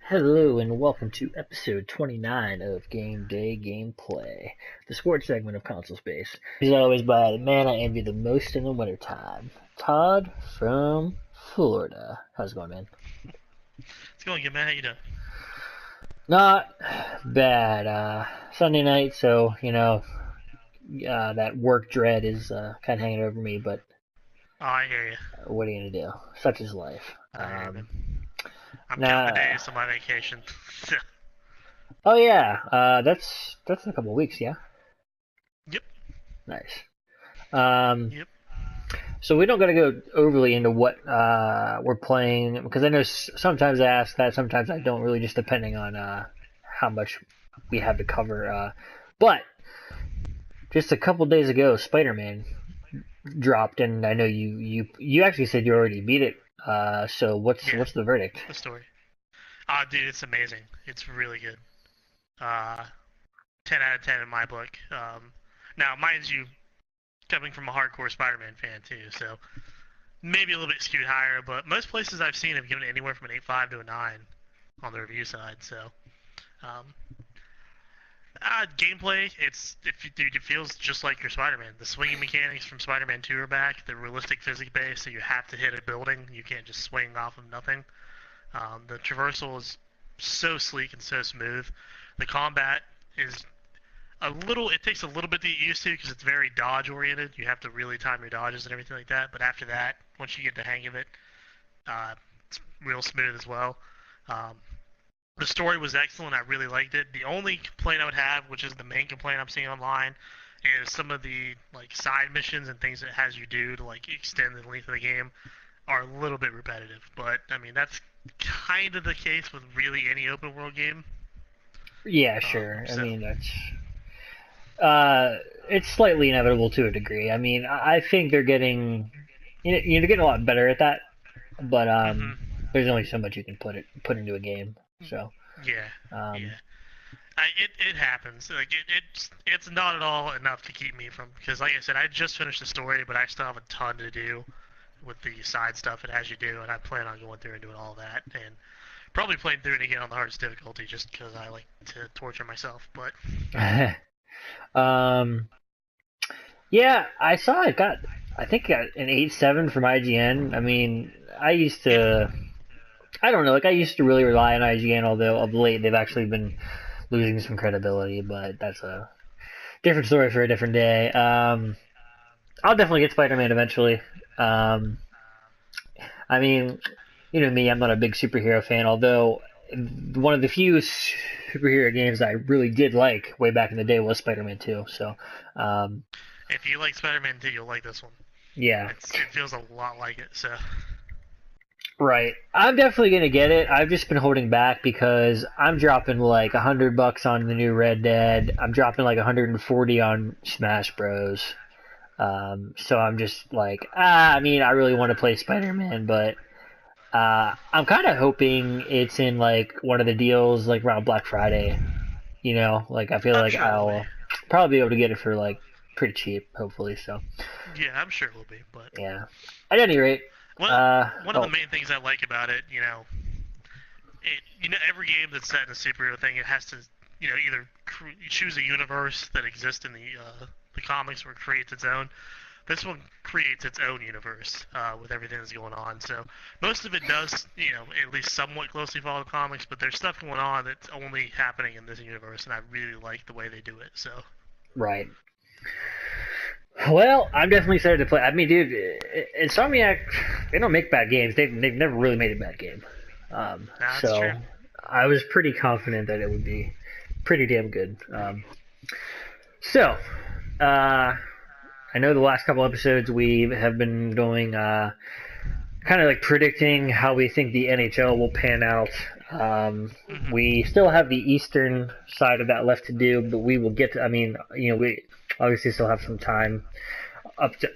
Hello and welcome to episode 29 of Gameday Gameplay, the sports segment of Console Space. As always by the man I envy the most in the wintertime, Todd from Florida. How's it going, man? It's going good, man. How you doing? Not bad. Sunday night, so, that work dread is kind of hanging over me, but Oh, I hear you. what are you going to do? Such is life. I hear you, man. I'm counting the Now, days of my vacation. oh yeah, that's in a couple of weeks, yeah? Yep. Nice. Um, Yep. So we don't got to go overly into what we're playing because I know sometimes I ask that, sometimes I don't really, just depending on how much we have to cover. But just a couple days ago, Spider-Man dropped, and I know you actually said you already beat it. So Yeah. what's the verdict? The story. Ah, dude, it's amazing. It's really good. Uh, 10 out of 10 in my book. Now, mind you, coming from a hardcore Spider-Man fan too, so maybe a little bit skewed higher, but most places I've seen have given it anywhere from an 8.5 to a 9 on the review side. So, um, gameplay, dude, it feels just like your Spider-Man. The swinging mechanics from Spider-Man 2 are back. The realistic physics base, so you have to hit a building. You can't just swing off of nothing. The traversal is so sleek and so smooth. The combat is it takes a little bit to get used to because it's very dodge oriented. You have to really time your dodges and everything like that. But after that, once you get the hang of it, it's real smooth as well. Um, the story was excellent. I really liked it. The only complaint I would have, which is the main complaint I'm seeing online, is some of the like side missions and things it has you do to like extend the length of the game are a little bit repetitive. But I mean that's kind of the case with really any open world game. Yeah, Um, sure. I so mean uh, it's slightly inevitable to a degree. I mean, I think they're getting you're getting a lot better at that, but hmm there's only so much you can put into a game. So, yeah, um, yeah. It happens. Like it's not at all enough to keep me from because like I said, I just finished the story, but I still have a ton to do with the side stuff it has you do, and I plan on going through and doing all that, and probably playing through it again on the hardest difficulty just because I like to torture myself. But um, yeah, I saw it got I think it got an 8.7 from IGN. I mean, I used yeah, to I don't know, like I used to really rely on IGN, although of late they've actually been losing some credibility, but that's a different story for a different day. I'll definitely get Spider-Man eventually. Um, I mean, you know me, I'm not a big superhero fan, although one of the few superhero games I really did like way back in the day was Spider-Man 2. So, um, if you like Spider-Man 2, you'll like this one. yeah, It feels a lot like it. So right. I'm definitely gonna get it. I've just been holding back because I'm dropping like $100 on the new Red Dead. I'm dropping like 140 on Smash Bros. So I'm just like, I mean, I really want to play Spider-Man, but I'm kind of hoping it's in like one of the deals like around Black Friday. Like I feel I'm like sure it will be. I'll probably be able to get it for like pretty cheap, hopefully. So Yeah, I'm sure it will be. But yeah. At any rate, one one of the oh, main things I like about it, every game that's set in a superhero thing, it has to, either choose a universe that exists in the comics or it creates its own. This one creates its own universe with everything that's going on. So most of it does, at least somewhat closely follow the comics, but there's stuff going on that's only happening in this universe, and I really like the way they do it. So right. Well, I'm definitely excited to play. I mean, dude, Insomniac, they don't make bad games. They've never really made a bad game. that's So true. I was pretty confident that it would be pretty damn good. So, uh, I know the last couple episodes we have been going kind of like predicting how we think the NHL will pan out. hmm We still have the eastern side of that left to do, but we will get to, I mean, we obviously still have some time up to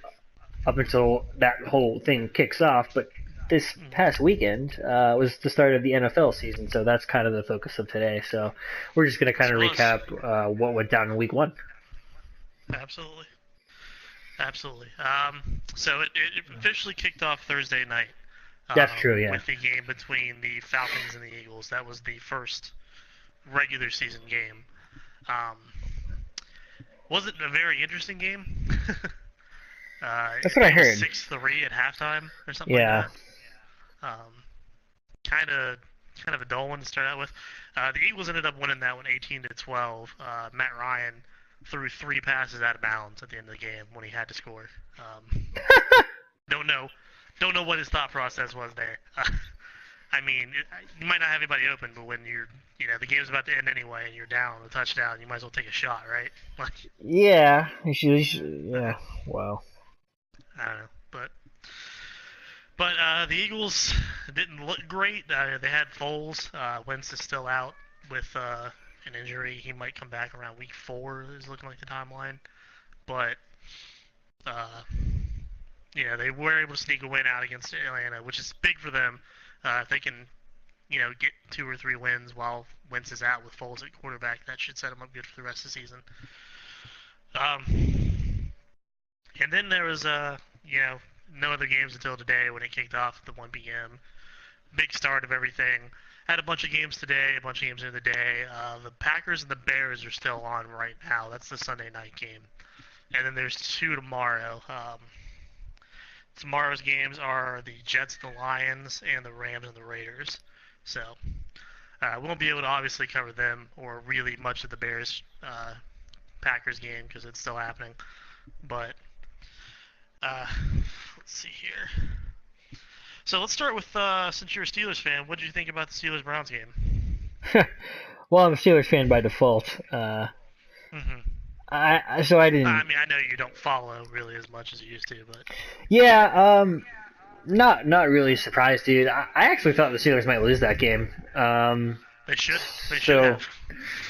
up until that whole thing kicks off. But this past weekend was the start of the NFL season, so that's kind of the focus of today. So we're just going to kind Yes, it of was. recap what went down in week one. Absolutely. Absolutely. So it officially kicked off Thursday night. That's true. Yeah. with the game between the Falcons and the Eagles. That was the first regular season game. Um, wasn't a very interesting game. That's I what I think it was heard. 6-3 at halftime or something like Yeah. that. Um, kind of a dull one to start out with. The Eagles ended up winning that one 18-12. Matt Ryan threw 3 passes out of bounds at the end of the game when he had to score. Don't know, don't know what his thought process was there. I mean, you might not have anybody open, but when the game's about to end anyway, and you're down a touchdown, you might as well take a shot, right? Like, Yeah. Yeah. uh, Wow. I don't know, but the Eagles didn't look great. They had Foles. Wentz is still out with an injury. He might come back around week 4. Is looking like the timeline, but uh, they were able to sneak a win out against Atlanta, which is big for them. If they can, get 2 or 3 wins while Wentz is out with Foles at quarterback, that should set them up good for the rest of the season. And then there was no other games until today when it kicked off at the 1 p.m. Big start of everything. Had a bunch of games today, a bunch of games in the day. The Packers and the Bears are still on right now. That's the Sunday night game. And then there's 2 tomorrow. Tomorrow's games are the Jets, the Lions, and the Rams and the Raiders. So we won't be able to obviously cover them or really much of the Bears Packers game because it's still happening. But let's see here. So let's start with since you're a Steelers fan, what did you think about the Steelers Browns game? Well, I'm a Steelers fan by default. Mm-hmm. So I didn't. I mean, I know you don't follow really as much as you used to, but Yeah. Not really surprised, dude. I actually thought the Steelers might lose that game. they should. They should So have.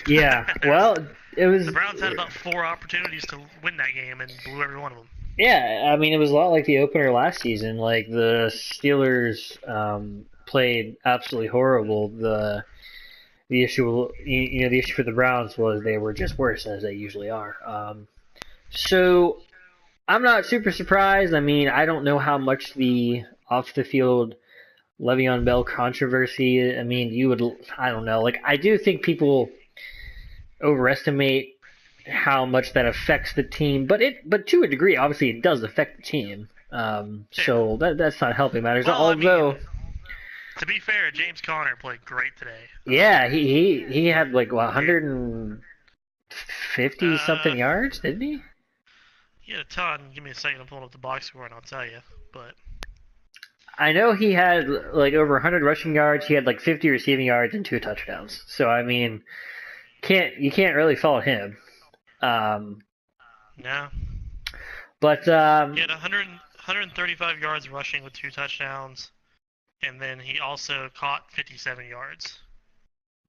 yeah. Well, it was. The Browns had about 4 opportunities to win that game and blew every one of them. Yeah, I mean, it was a lot like the opener last season. Like the Steelers played absolutely horrible. The issue, the issue for the Browns was they were just worse as they usually are. So I'm not super surprised. I mean, I don't know how much the off the field Le'Veon Bell controversy. I mean, I don't know. Like, I do think people overestimate how much that affects the team, but to a degree, obviously, it does affect the team. So that's not helping matters. Well, Although, I mean, to be fair, James Conner played great today. yeah, he had like 150 Uh, something yards, didn't he? he had a ton. Give me a second. I'm pulling up the box score and I'll tell you. But I know he had like over 100 rushing yards. He had like 50 receiving yards and 2 touchdowns. So I mean, you can't really fault him. no, But he had 135 yards rushing with 2 touchdowns, and then he also caught 57 yards.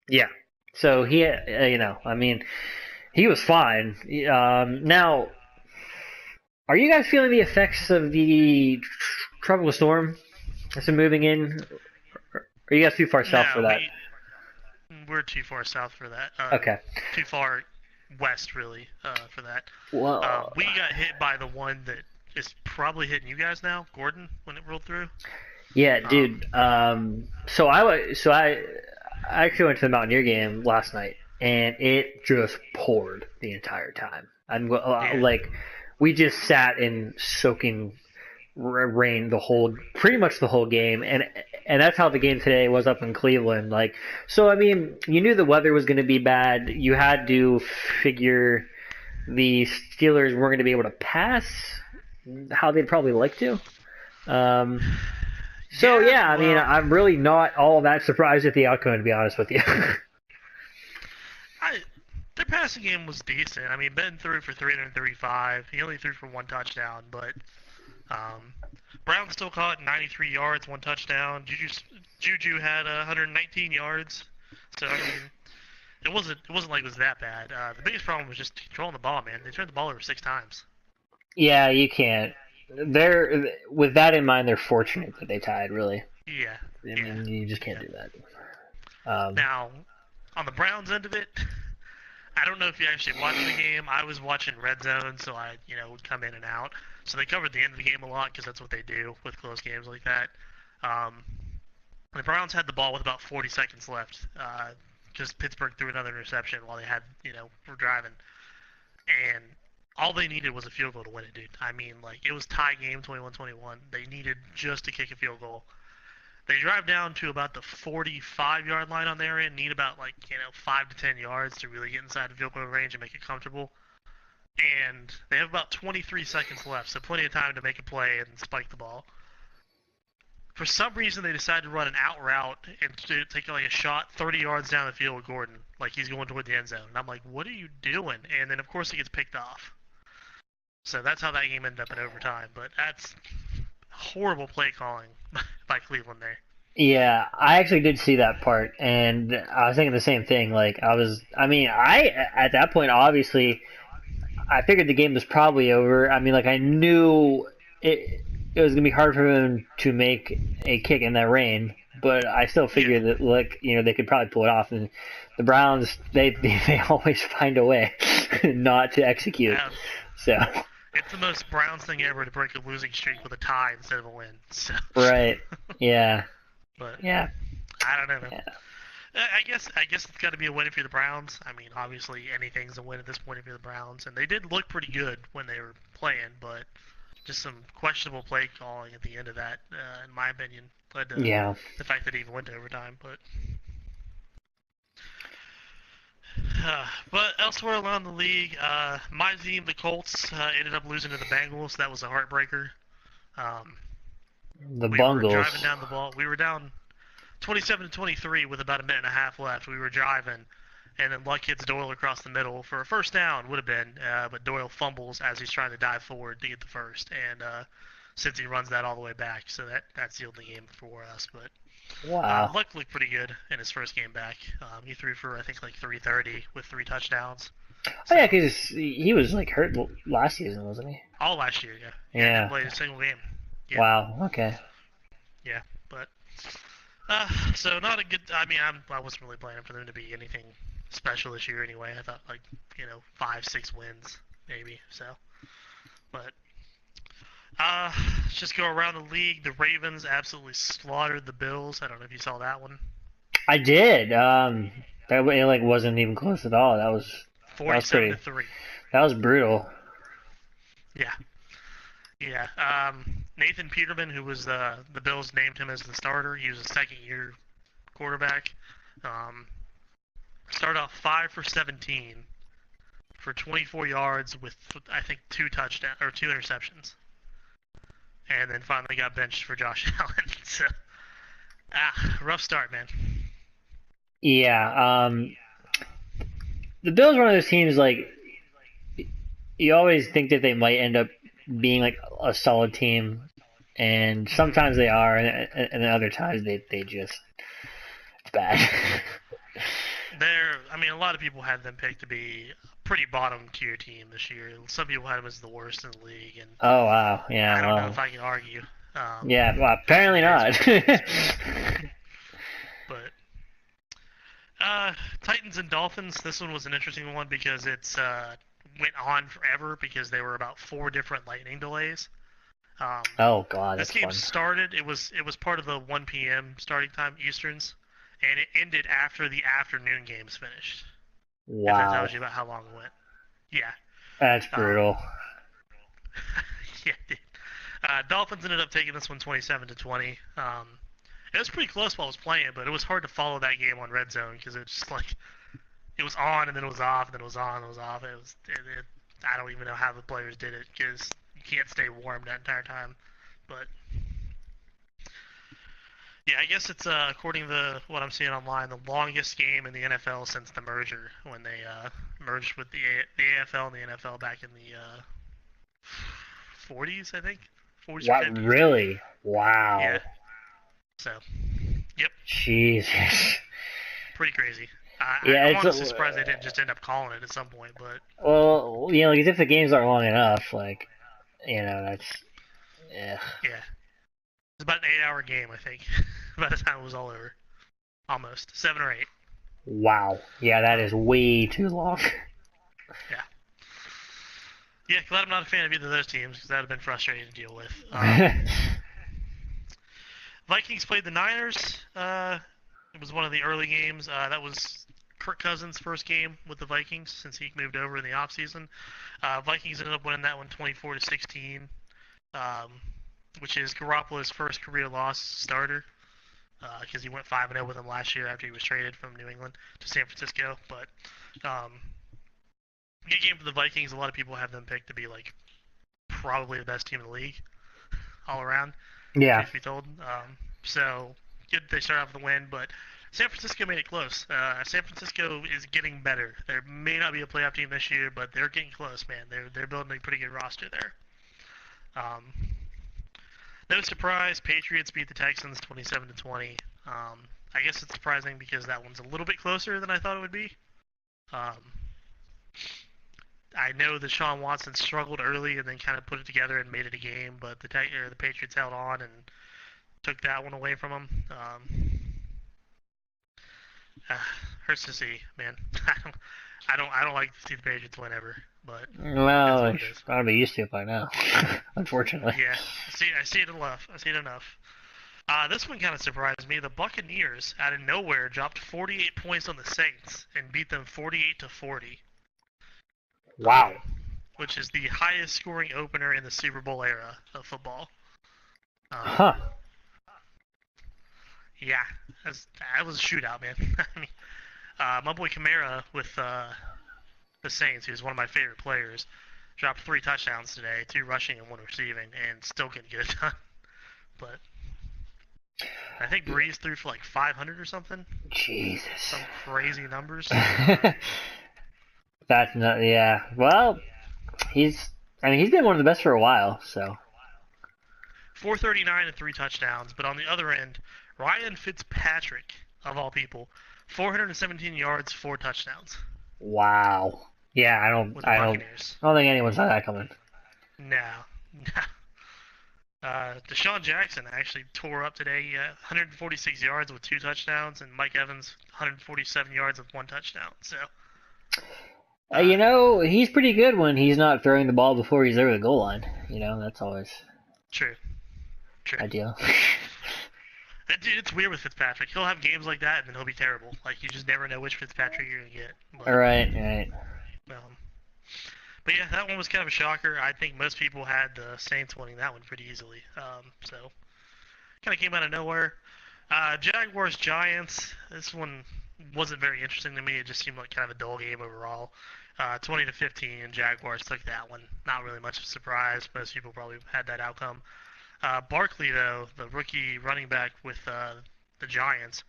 yeah. So I mean, he was fine. Now, are you guys feeling the effects of the tropical storm that's been moving in? Or are you guys too far south for that? We're too far south for that. Okay. Too far west, really, for that. Well, We got hit by the one that is probably hitting you guys now, Gordon, when it rolled through. yeah, dude. I actually went to the Mountaineer game last night, and it just poured the entire time. Yeah. Like, we just sat in soaking rain pretty much the whole game, and that's how the game today was up in Cleveland. Like, so I mean, you knew the weather was going to be bad. You had to figure the Steelers weren't going to be able to pass how they'd probably like to. So yeah, I mean, I'm really not all that surprised at the outcome, to be honest with you. Their passing game was decent. I mean, Ben threw for 335. He only threw for 1 touchdown, but Brown still caught 93 yards, 1 touchdown. Juju had 119 yards. So I mean, it wasn't like it was that bad. The biggest problem was just controlling the ball, man. They turned the ball over 6 times. Yeah, you can't. With that in mind, they're fortunate that they tied. Really, Yeah. I mean, you just can't do that. Now, on the Browns end of it, I don't know if you actually watched the game. I was watching Red Zone, so I, would come in and out. So they covered the end of the game a lot because that's what they do with close games like that. Um, the Browns had the ball with about 40 seconds left. Just Pittsburgh threw another interception while they had, were driving, and all they needed was a field goal to win it, dude. I mean, like it was tie game, 21-21. They needed just to kick a field goal. They drive down to about the 45-yard line on their end, need about 5 to 10 yards to really get inside the field goal range and make it comfortable. And they have about 23 seconds left, so plenty of time to make a play and spike the ball. For some reason, they decided to run an out route and to take a shot 30 yards down the field with Gordon, like he's going toward the end zone. And I'm like, what are you doing? And then, of course, he gets picked off. So that's how that game ended up in overtime. But that's horrible play calling by Cleveland there. Yeah, I actually did see that part, and I was thinking the same thing. At that point, obviously, I figured the game was probably over. I mean, like I knew it was gonna be hard for him to make a kick in that rain, but I still figured Yeah. that they could probably pull it off. And the Browns they always find a way not to execute. Yeah. So It's the most Browns thing ever to break a losing streak with a tie instead of a win. So. right, yeah, But yeah, I don't know, man. yeah, I guess it's got to be a win for the Browns. I mean, obviously anything's a win at this point if you're the Browns, and they did look pretty good when they were playing, but just some questionable play calling at the end of that, in my opinion, led to yeah. the fact that it even went to overtime. But elsewhere around the league, my team, the Colts, ended up losing to the Bengals. That was a heartbreaker. Um, The we were Bungles. driving down the ball. We were down 27-23 with about a minute and a half left. We were driving, and then Luck hits Doyle across the middle for a first down, would have been, but Doyle fumbles as he's trying to dive forward to get the first, and since he runs that all the way back, so that sealed the game for us. But Wow. Luck looked pretty good in his first game back. He threw for I think like 330 with 3 touchdowns. Oh So yeah, because he was like hurt last season, wasn't he? all last year, yeah. He hadn't Yeah. played a single game. Yeah, Wow. Okay. yeah, but so not a good. I mean, I wasn't really planning for them to be anything special this year anyway. I thought 5, 6 wins maybe. So, but let's just go around the league. The Ravens absolutely slaughtered the Bills. I don't know if you saw that one. I did. It wasn't even close at all. That was 47 to pretty. 3. That was brutal. Yeah, yeah. Nathan Peterman, who was the Bills named him as the starter. He was a second-year quarterback. Um, started off 5 for 17 for 24 yards with I think 2 interceptions, and then finally got benched for Josh Allen. So, rough start, man. Yeah. The Bills are one of those teams you always think that they might end up being like a solid team, and sometimes they are, and other times they just it's bad. I mean, a lot of people had them picked to be a pretty bottom tier team this year. Some people had them as the worst in the league, and Oh wow. I Yeah. don't know Well. if I can argue. Yeah. Well, apparently not. But Titans and Dolphins. This one was an interesting one because it's went on forever because there were about 4 different lightning delays. Um, Oh god, this that's game fun. started. It was part of the 1 p.m. starting time Easterns, and it ended after the afternoon games finished. If that Wow. tells you about how long it went. Yeah. That's Um, brutal. yeah. Dude. Dolphins ended up taking this one 27-20. It was pretty close while I was playing, but it was hard to follow that game on Red Zone because it was just it was on and then it was off and then it was on and it was off. I don't even know how the players did it because you can't stay warm that entire time. But yeah, I guess it's according to what I'm seeing online, the longest game in the NFL since the merger when they merged with the AFL and the NFL back in the 40s, I think, 40s or What 50s. really? Wow. Yeah. So, yep, Jesus. pretty crazy. Yeah, I'm it's honestly surprised they didn't just end up calling it at some point, but well, like if the games aren't long enough, that's yeah. yeah, it's about an 8-hour game, I think, by the time it was all over. Almost 7 or 8. Wow. Yeah, that is way too long. Yeah. Yeah, glad I'm not a fan of either of those teams because that would have been frustrating to deal with. Vikings played the Niners. It was one of the early games. That was Kirk Cousins' first game with the Vikings since he moved over in the offseason. Vikings ended up winning that one 24-16, um, which is Garoppolo's first career loss starter because he went 5-0 with them last year after he was traded from New England to San Francisco. But good game for the Vikings. A lot of people have them picked to be like probably the best team in the league all around. Yeah. Truth be told, so good they start off with a win, but San Francisco made it close. San Francisco is getting better. There may not be a playoff team this year, but they're getting close, man. They're building a pretty good roster there. Um, no surprise, Patriots beat the Texans 27-20. I guess it's surprising because that one's a little bit closer than I thought it would be. Um, I know that Sean Watson struggled early and then kind of put it together and made it a game, but the Patriots held on and took that one away from them. Hurts to see, man. I don't like to see the Patriots win ever, but that's Well, what I it is. ought to be used to it by now, unfortunately. Yeah, I see it enough. I see it enough. This one kind of surprised me. The Buccaneers, out of nowhere, dropped 48 points on the Saints and beat them 48-40. Wow. Which is the highest scoring opener in the Super Bowl era of football. Huh. Yeah, that was a shootout, man. I mean, my boy Kamara with the Saints, who's one of my favorite players, dropped 3 touchdowns today, 2 rushing and 1 receiving, and still couldn't get it done. But I think Breeze threw for like 500 or something. Jesus. Some crazy numbers. That's not. Yeah. Well, he's been one of the best for a while. So. 439 and 3 touchdowns, but on the other end, Ryan Fitzpatrick, of all people, 417 yards, 4 touchdowns. Wow. Yeah, I don't think anyone saw that coming. No. Deshaun Jackson actually tore up today. 146 yards with 2 touchdowns, and Mike Evans 147 yards with 1 touchdown. So, he's pretty good when he's not throwing the ball before he's over the goal line. That's always true. Ideal. It's weird with Fitzpatrick. He'll have games like that, and then he'll be terrible. Like you just never know which Fitzpatrick you're gonna get. But, right. But yeah, that one was kind of a shocker. I think most people had the Saints winning that one pretty easily. So kind of came out of nowhere. Jaguars Giants. This one wasn't very interesting to me. It just seemed like kind of a dull game overall. 20-15, and Jaguars took that one. Not really much of a surprise. Most people probably had that outcome. Barkley, though, the rookie running back with the Giants,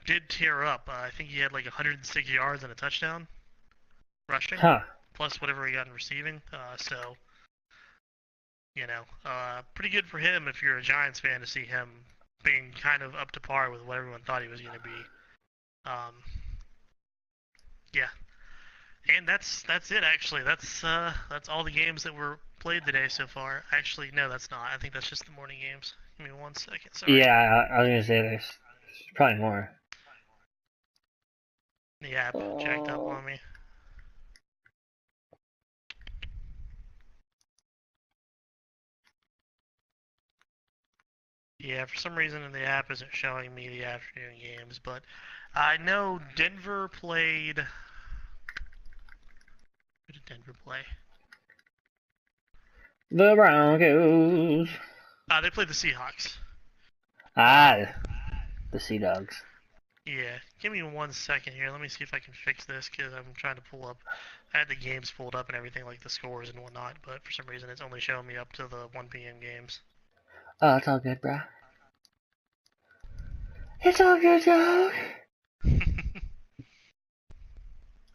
did tear up. I think he had like 106 yards and a touchdown rushing, plus whatever he got in receiving. So, pretty good for him if you're a Giants fan to see him being kind of up to par with what everyone thought he was going to be. Yeah. And that's it actually. That's all the games that were played today so far. Actually, no, that's not. I think that's just the morning games. Give me 1 second. Sorry. Yeah, I was gonna say there's probably more. The app jacked up on me. Yeah, for some reason the app isn't showing me the afternoon games, but I know Denver played. Who did Denver play? The Broncos. They played the Seahawks. The Sea Dogs. Yeah, give me 1 second here. Let me see if I can fix this because I'm trying to pull up. I had the games pulled up and everything, like the scores and whatnot, but for some reason it's only showing me up to the 1 p.m. games. Oh, it's all good, bro. It's all good, dog.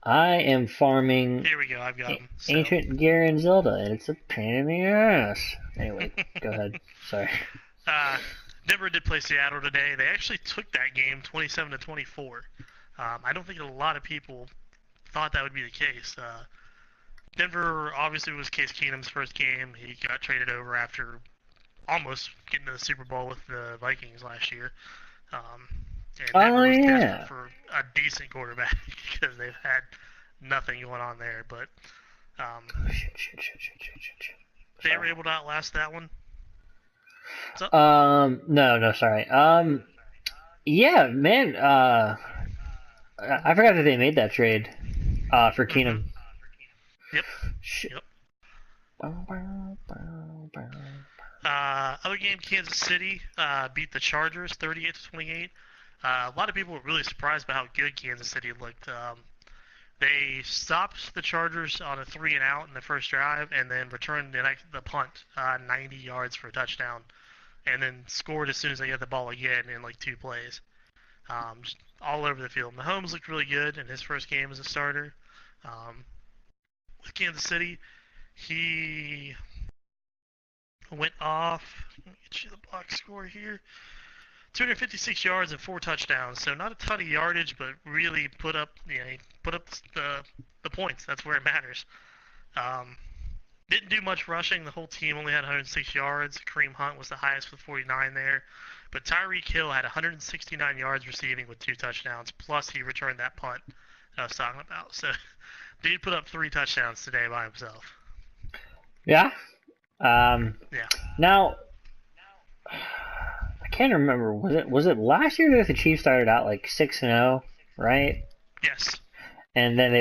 I am farming. Here we go. I've got them. Ancient Gear and Zelda, and it's a pain in the ass. Anyway, go ahead. Sorry. Denver did play Seattle today. They actually took that game 27-24. I don't think a lot of people thought that would be the case. Denver obviously was Case Keenum's first game. He got traded over after almost getting to the Super Bowl with the Vikings last year. And Denver was desperate for a decent quarterback because they've had nothing going on there. But they were able to outlast that one. What's up? No, no, sorry. Yeah, man. I forgot that they made that trade. For Mm-hmm. Keenum. Yep. Shit. Yep. Other game, Kansas City beat the Chargers 38 to 28. A lot of people were really surprised by how good Kansas City looked. They stopped the Chargers on a 3-and-out in the first drive, and then returned the punt 90 yards for a touchdown, and then scored as soon as they got the ball again in like 2 plays. Just all over the field. Mahomes looked really good in his first game as a starter. Um, with Kansas City, he went off. Let me get you the box score here. 256 yards and 4 touchdowns. So not a ton of yardage, but really he put up the points. That's where it matters. Um, didn't do much rushing. The whole team only had 106 yards. Kareem Hunt was the highest with 49 there. But Tyreek Hill had 169 yards receiving with 2 touchdowns. Plus he returned that punt I was talking about. So dude put up 3 touchdowns today by himself. Yeah. Um. Yeah. Now I can't remember. Was it last year that the Chiefs started out like 6-0, right? Yes. And then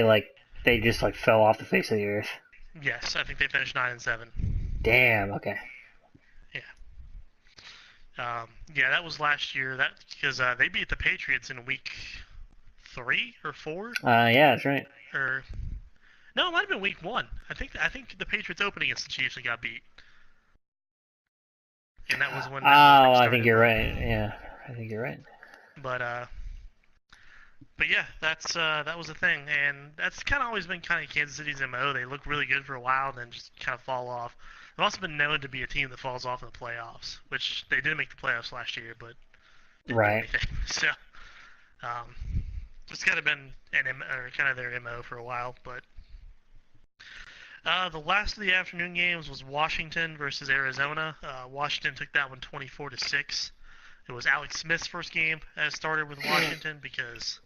they just like fell off the face of the earth. Yes. I think they finished 9-7. Damn. Okay. Yeah. Yeah, that was last year. That because they beat the Patriots in week 3 or 4, Yeah, that's right. or no, it might have been week 1. I think the Patriots opened against the Chiefs and got beat, and that was when that whole thing Oh, I think started. you're But right. Yeah, I think you're right. but uh, but yeah, that was the thing, and that's kind of always been kind of Kansas City's MO. They look really good for a while, and then just kind of fall off. They've also been known to be a team that falls off in the playoffs, which they did make the playoffs last year, but didn't do Right. anything. So um, it's kind of been or kind of their MO for a while. But the last of the afternoon games was Washington versus Arizona. Washington took that one 24-6. It was Alex Smith's first game as starter with Washington because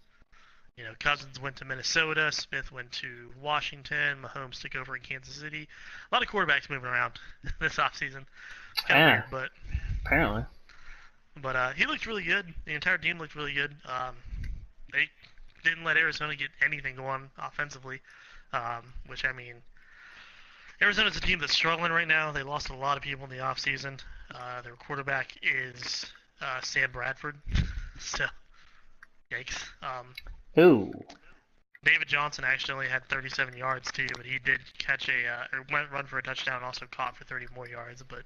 Cousins went to Minnesota, Smith went to Washington, Mahomes took over in Kansas City. A lot of quarterbacks moving around this offseason. It's kind of Yeah, weird, but apparently. he looked really good. The entire team looked really good. They didn't let Arizona get anything going offensively, which I mean, Arizona's a team that's struggling right now. They lost a lot of people in the offseason. Their quarterback is Sam Bradford, so yikes. Ooh. David Johnson actually only had 37 yards too, but he did catch or went run for a touchdown, and also caught for 30 more yards. But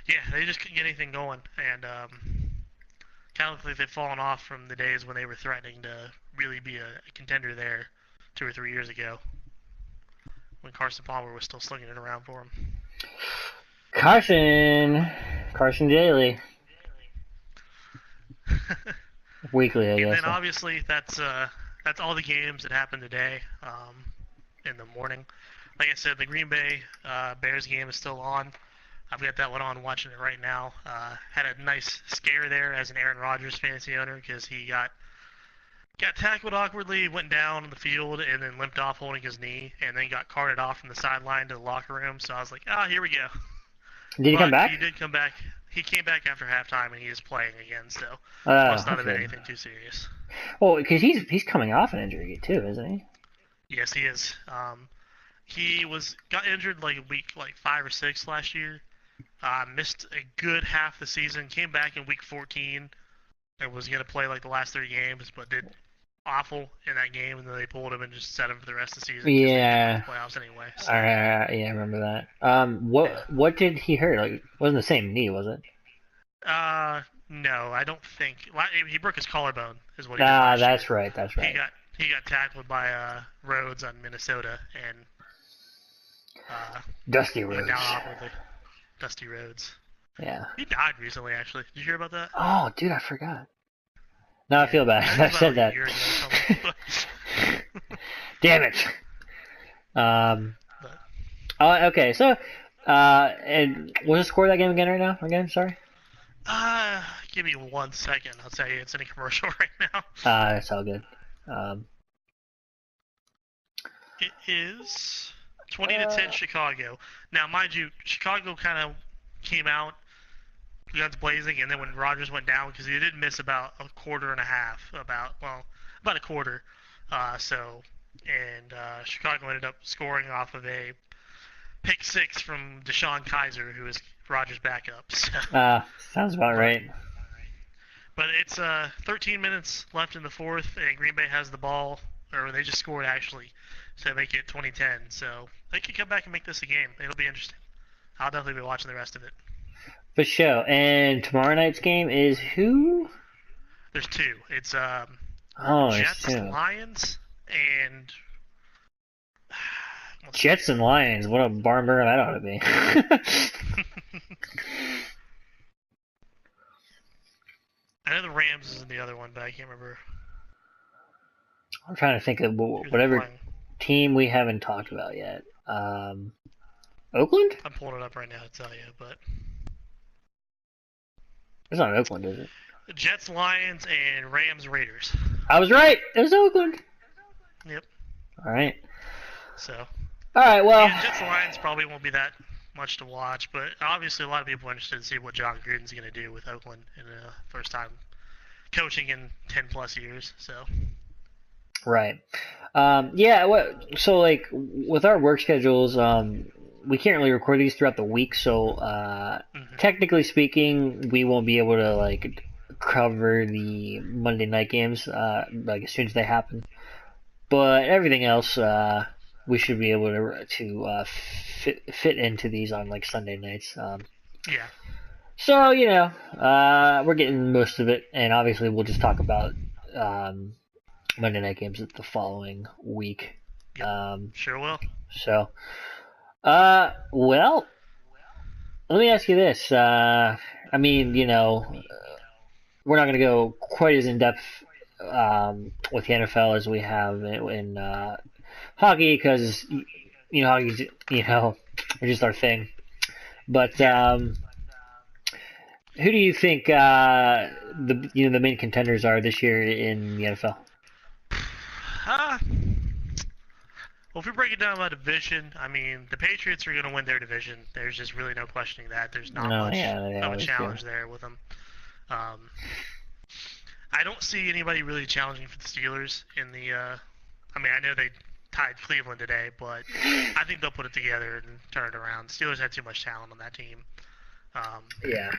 yeah, they just couldn't get anything going, and kind of look like they've fallen off from the days when they were threatening to really be a contender there 2 or 3 years ago when Carson Palmer was still slinging it around for him. Carson Daly. Weekly, I And guess. then obviously that's all the games that happened today in the morning. Like I said, the Green Bay Bears game is still on. I've got that one on, watching it right now. Had a nice scare there as an Aaron Rodgers fantasy owner because he got tackled awkwardly, went down on the field, and then limped off holding his knee, and then got carted off from the sideline to the locker room. So I was like, here we go. Did he come But back? he did come back. He came back after halftime, and he is playing again. So Oh, must not that's have been good. anything too serious. Well, because he's coming off an injury too, isn't he? Yes, he is. He got injured like week 5 or 6 last year. Missed a good half the season. Came back in week 14 and was gonna play like the last 3 games, but did awful in that game, and then they pulled him and just set him for the rest of the season because they didn't make Yeah. the playoffs anyway. All So right, all right, yeah, I remember that. yeah. What did he hurt? Like, it wasn't the same knee, was it? No, I don't think he broke his collarbone is what he did Ah, last year. that's right, that's He right. got he got tackled by Rhodes on Minnesota and Dusty went down Rhodes. awkwardly. Dusty Rhodes. Yeah. He died recently, actually. Did you hear about that? Oh, dude, I forgot. Now I Yeah, feel bad. I think it I was about said like a that. year ago or something. Damn it. Um. But Okay. So, and what's the score of that game again? Right now? Again, sorry. give me 1 second. I'll tell you, it's in a commercial right now. It's all good. Um. It is 20 to Uh. 10 Chicago. Now, mind you, Chicago kind of came out guns blazing, and then when Rodgers went down, because he did miss about a quarter and a half, about a quarter. So, and Chicago ended up scoring off of a pick six from Deshaun Kaiser, who is Rodgers' backup. So, Sounds about but right. but it's 13 minutes left in the fourth, and Green Bay has the ball, or they just scored actually, to make it 2010. So they could come back and make this a game. It'll be interesting. I'll definitely be watching the rest of it. For sure. And tomorrow night's game is who? There's two. It's Oh, there's Jets, two. Lions, and let's see Jets and here. Lions. What a barn burner that ought to be. I know the Rams is in the other one, but I can't remember I'm trying to think of who they're whatever playing. team we haven't talked about yet. Oakland? I'm pulling it up right now to tell you, but It's not Oakland, is it? Jets, Lions, and Rams, Raiders. I was right. It was Oakland. Yep. All right. So All right. Well, yeah, Jets, Lions probably won't be that much to watch, but obviously a lot of people are interested to see what John Gruden's going to do with Oakland in the first time coaching in 10 plus years. So right. Yeah. So like with our work schedules, we can't really record these throughout the week. So mm-hmm. technically speaking, we won't be able to like cover the Monday night games like as soon as they happen. But everything else, we should be able to fit into these on like Sunday nights. Yeah. So we're getting most of it, and obviously we'll just talk about um, Monday night games the following week. Yep. Um, Sure will. so, well, let me ask you this. I mean, we're not going to go quite as in depth with the NFL as we have in hockey because hockey's it's just our thing. But Yeah. who do you think the main contenders are this year in the NFL? Uh, well, if we break it down by division, I mean, the Patriots are going to win their division. There's just really no questioning that. There's not No, much yeah, they of a always do. challenge there with them. Um, I don't see anybody really challenging for the Steelers in the. I mean, I know they tied Cleveland today, but I think they'll put it together and turn it around. Steelers had too much talent on that team. Um, Yeah.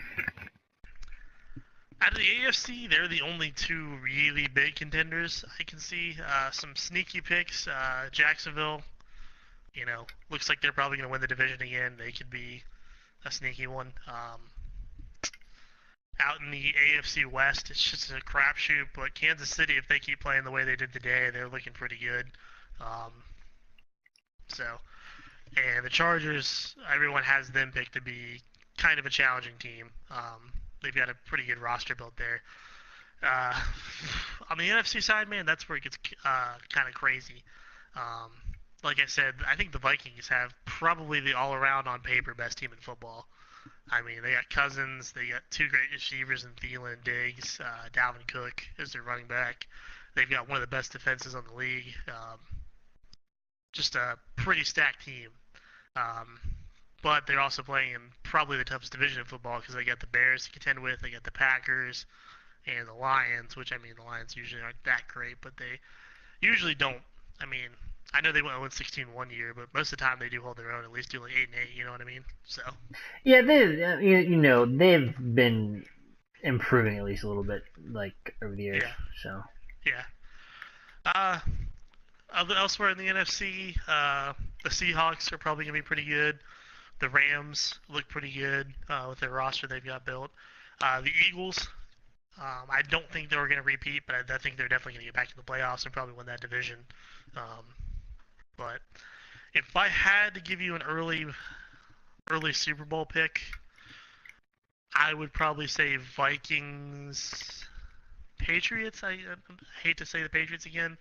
Out of the AFC, they're the only two really big contenders I can see. Some sneaky picks. Jacksonville, looks like they're probably going to win the division again. They could be a sneaky one. Out in the AFC West, it's just a crapshoot. But Kansas City, if they keep playing the way they did today, they're looking pretty good. Um, so, and the Chargers, everyone has them picked to be kind of a challenging team. They've got a pretty good roster built there. Uh, on the NFC side, man, that's where it gets kind of crazy. Um, like I said, I think the Vikings have probably the all-around on paper best team in football. I mean, they got Cousins, they got two great receivers in Thielen, Diggs, Dalvin Cook as their running back. They've got one of the best defenses on the league. Just a pretty stacked team. Um, but they're also playing in probably the toughest division of football because they got the Bears to contend with, they got the Packers and the Lions, which I mean the Lions usually aren't that great, but they usually don't. I mean, I know they went 0-16 one year, but most of the time they do hold their own, at least do like 8-8. You know what I mean? So Yeah, they've been improving at least a little bit like over the years. yeah, So yeah. Uh, Elsewhere in the NFC, the Seahawks are probably gonna be pretty good. The Rams look pretty good with their roster they've got built. The Eagles, I don't think they're going to repeat, but I think they're definitely going to get back to the playoffs and probably win that division. Um, but if I had to give you an early Super Bowl pick, I would probably say Vikings, Patriots. I hate to say the Patriots again.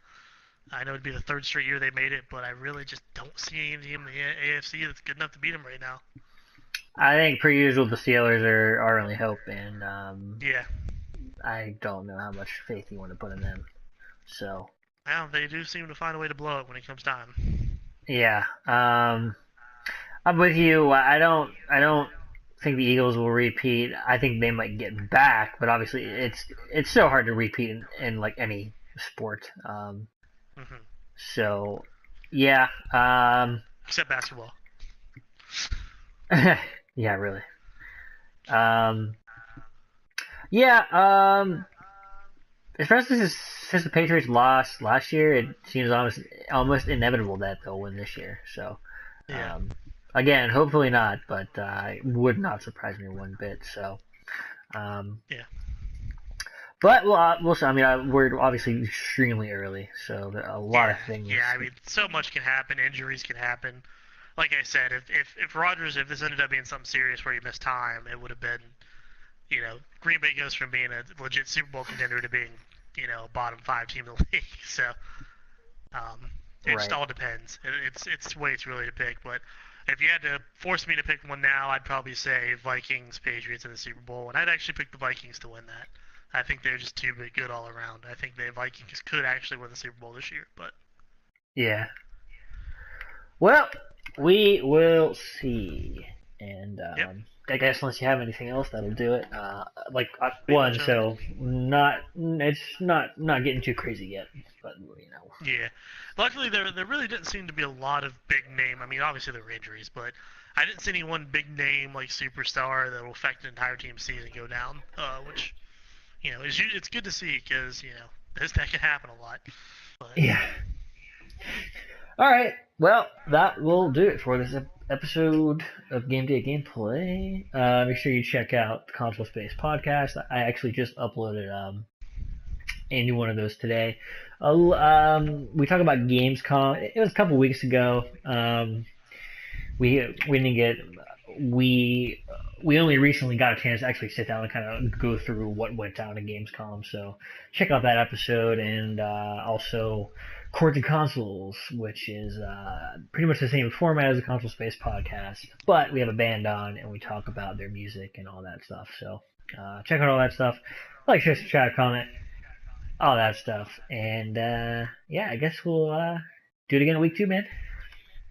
I know it'd be the third straight year they made it, but I really just don't see any team in the AFC that's good enough to beat them right now. I think per usual the Steelers are our only hope, and Yeah, I don't know how much faith you want to put in them. So well, they do seem to find a way to blow it when it comes time. yeah, I'm with you. I don't. think the Eagles will repeat. I think they might get back, but obviously it's so hard to repeat in like any sport. Hmm. So yeah, Except basketball. yeah, really. Um, yeah, especially since the Patriots lost last year, it seems almost inevitable that they'll win this year. So, Yeah. um, again, hopefully not, but it would not surprise me one bit. So, um, Yeah. but we'll see. I mean, we're obviously extremely early, so there are a lot of Yeah. things. Yeah. I mean, so much can happen. Injuries can happen. Like I said, if Rodgers, if this ended up being something serious where he missed time, it would have been, Green Bay goes from being a legit Super Bowl contender to being, a bottom five team in the league. So um, it just Right. all depends. It's way too early to pick. But if you had to force me to pick one now, I'd probably say Vikings, Patriots in the Super Bowl, and I'd actually pick the Vikings to win that. I think they're just too good all around. I think the Vikings could actually win the Super Bowl this year, but Yeah. Well, we will see. And yep, I guess unless you have anything else, that'll do it. Like pretty one, much of it. so it's not getting too crazy yet, but you know. Yeah. Luckily, there really didn't seem to be a lot of big name. I mean, obviously there were injuries, but I didn't see any one big name like superstar that will affect an entire team's season go down. Which it's good to see because that can happen a lot. But Yeah. All right. Well, that will do it for this episode of Gameday Gameplay. Make sure you check out the Console Space podcast. I actually just uploaded a new one of those today. We talk about Gamescom. It was a couple weeks ago. We didn't get we only recently got a chance to actually sit down and kind of go through what went down at Gamescom. So check out that episode, and also Chords and Consoles, which is pretty much the same format as the Console Space podcast, but we have a band on and we talk about their music and all that stuff. So check out all that stuff. Like, share, subscribe, comment, all that stuff, and yeah, I guess we'll do it again in week 2, man.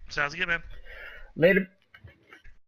sounds good, man. Later.